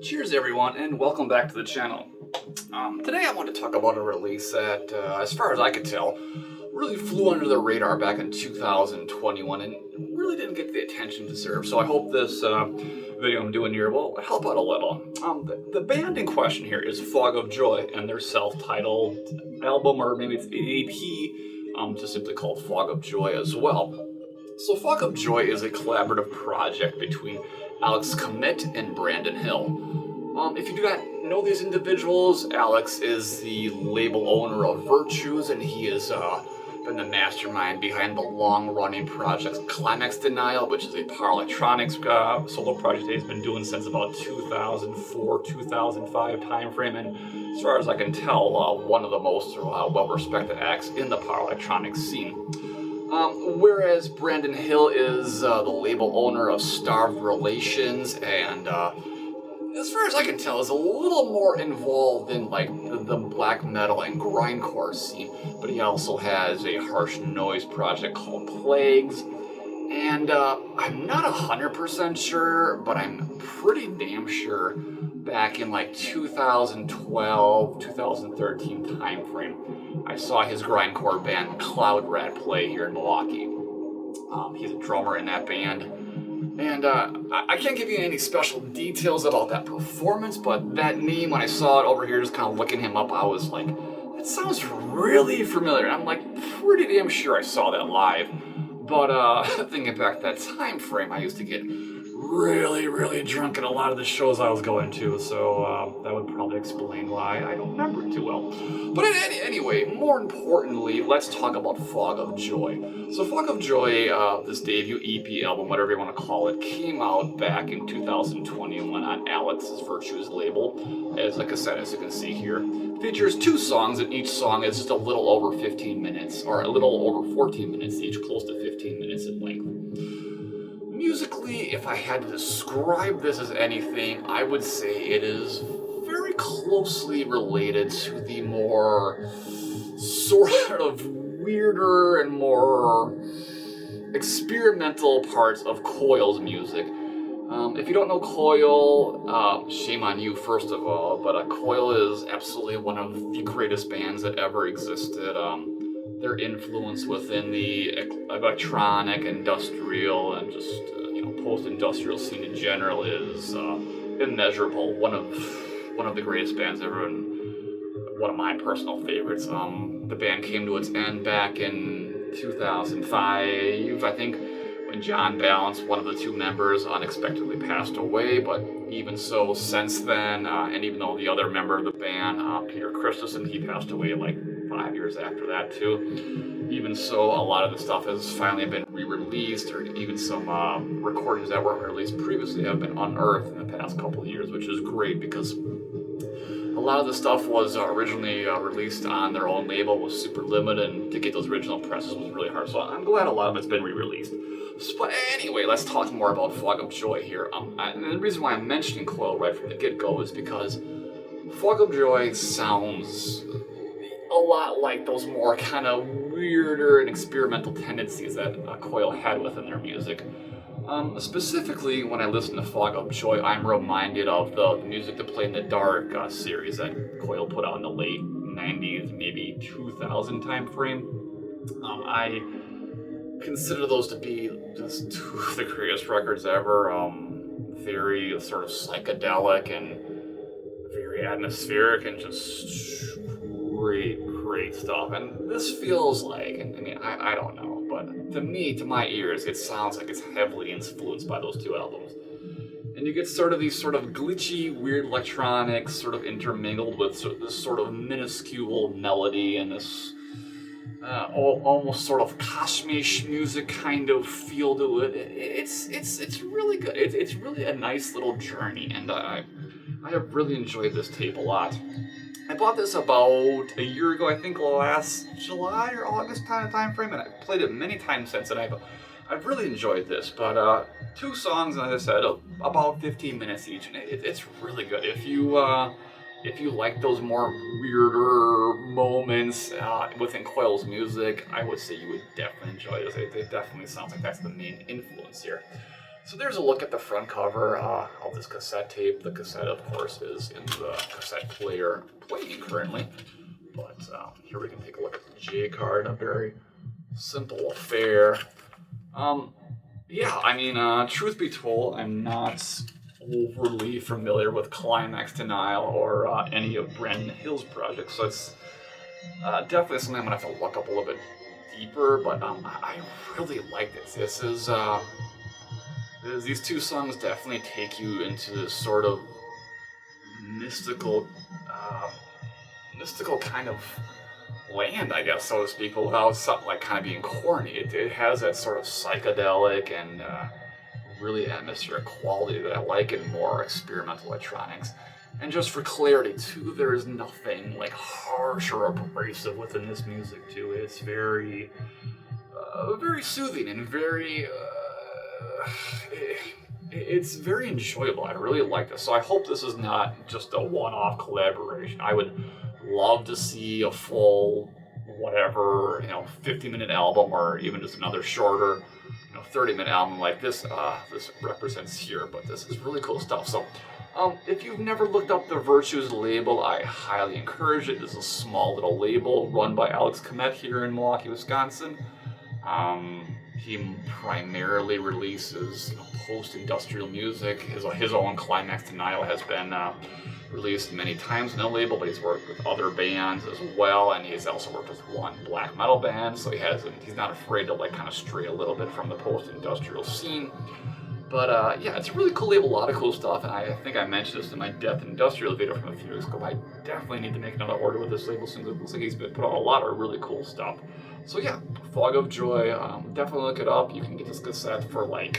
Cheers everyone and welcome back to the channel. Today I want to talk about a release that, as far as I could tell, really flew under the radar back in 2021 and really didn't get the attention it deserved. So I hope this video I'm doing here will help out a little. The band in question here is Fog of Joy and their self-titled album, or maybe it's an EP, just simply called Fog of Joy as well. So Fog of Joy is a collaborative project between Alex Kmet and Brandon Hill. If you do not know these individuals, Alex is the label owner of Virtues, and he has been the mastermind behind the long-running project Climax Denial, which is a power electronics solo project that he's been doing since about 2004-2005 timeframe, and as far as I can tell, one of the most well-respected acts in the power electronics scene. Whereas Brandon Hill is the label owner of Starved Relations, and as far as I can tell, is a little more involved in like the black metal and grindcore scene. But he also has a harsh noise project called Plagues, and I'm not 100% sure, but I'm pretty damn sure back in like 2012, 2013 timeframe, I saw his grindcore band Cloud Rat play here in Milwaukee. He's a drummer in that band, and I can't give you any special details about that performance, but that name, when I saw it over here, just kind of looking him up, I was like, that sounds really familiar. And I'm like pretty damn sure I saw that live. But thinking back to that time frame, I used to get really drunk at a lot of the shows I was going to, so that would probably explain why I don't remember it too well. But anyway, more importantly, let's talk about Fog of Joy. So Fog of Joy, this debut EP album, whatever you want to call it, came out back in 2021 on Alex's Virtues label. As like I said, as you can see here, it features 2 songs, and each song is just a little over 15 minutes, or a little over 14 minutes each, close to 15 minutes in length. Musically, if I had to describe this as anything, I would say it is very closely related to the more sort of weirder and more experimental parts of Coil's music. If you don't know Coil, shame on you first of all, but Coil is absolutely one of the greatest bands that ever existed. Their influence within the electronic, industrial, and just post-industrial scene in general is immeasurable. One of the greatest bands ever, and one of my personal favorites. The band came to its end back in 2005, I think, when John Balance, one of the 2 members, unexpectedly passed away. But even so, since then, and even though the other member of the band, Peter Christensen, he passed away like 5 years after that too. Even so, a lot of the stuff has finally been re-released, or even some recordings that weren't released previously have been unearthed in the past couple of years, which is great because a lot of the stuff was originally released on their own label, was super limited, and to get those original presses was really hard. So I'm glad a lot of it's been re-released. But anyway, let's talk more about Fog of Joy here. And the reason why I'm mentioning Coil right from the get-go is because Fog of Joy sounds a lot like those more kind of weirder and experimental tendencies that Coil had within their music. Specifically, when I listen to Fog of Joy, I'm reminded of the Music to Play in the Dark series that Coil put out in the late 90s, maybe 2000 time frame. I consider those to be just 2 of the greatest records ever. Very sort of psychedelic and very atmospheric and just great stuff. And this feels like, I don't know, but to me, to my ears, it sounds like it's heavily influenced by those 2 albums. And you get sort of these sort of glitchy, weird electronics sort of intermingled with this sort of minuscule melody and this almost sort of Kosmische music kind of feel to it. It's really good. It's really a nice little journey, and I have really enjoyed this tape a lot. I bought this about a year ago, I think last July or August time frame, and I've played it many times since, and I've really enjoyed this. But 2 songs, and as I said, about 15 minutes each, and it's really good. If you like those more weirder moments within Coil's music, I would say you would definitely enjoy this. It definitely sounds like that's the main influence here. So there's a look at the front cover of this cassette tape. The cassette, of course, is in the cassette player playing currently. But here we can take a look at the J card, a very simple affair. Yeah, I mean, truth be told, I'm not overly familiar with Climax Denial or any of Brandon Hill's projects, so it's definitely something I'm gonna have to look up a little bit deeper. But I really like this. These two songs definitely take you into this sort of mystical, mystical kind of land, I guess, so to speak, but without something like kind of being corny. It has that sort of psychedelic and really atmospheric quality that I like in more experimental electronics. And just for clarity, too, there is nothing like harsh or abrasive within this music, too. It's very, very soothing and very. It's very enjoyable. I really like this. So I hope this is not just a one-off collaboration. I would love to see a full, whatever, 50-minute album, or even just another shorter, 30-minute album like this. This represents here, but this is really cool stuff. So, if you've never looked up the Virtues label, I highly encourage it. It's a small little label run by Alex Kmet here in Milwaukee, Wisconsin. He primarily releases post-industrial music. His own Climax Denial has been released many times in the label, but he's worked with other bands as well, and he's also worked with one black metal band, so he's not afraid to kind of stray a little bit from the post-industrial scene. But yeah, it's a really cool label, a lot of cool stuff, and I think I mentioned this in my Death Industrial video from a few years ago. I definitely need to make another order with this label since it looks like he's been put out a lot of really cool stuff. So yeah, Fog of Joy, definitely look it up. You can get this cassette for I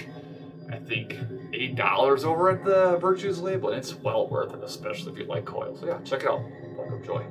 think $8 over at the Virtues label, and it's well worth it, especially if you like coil. So yeah, check it out, Fog of Joy.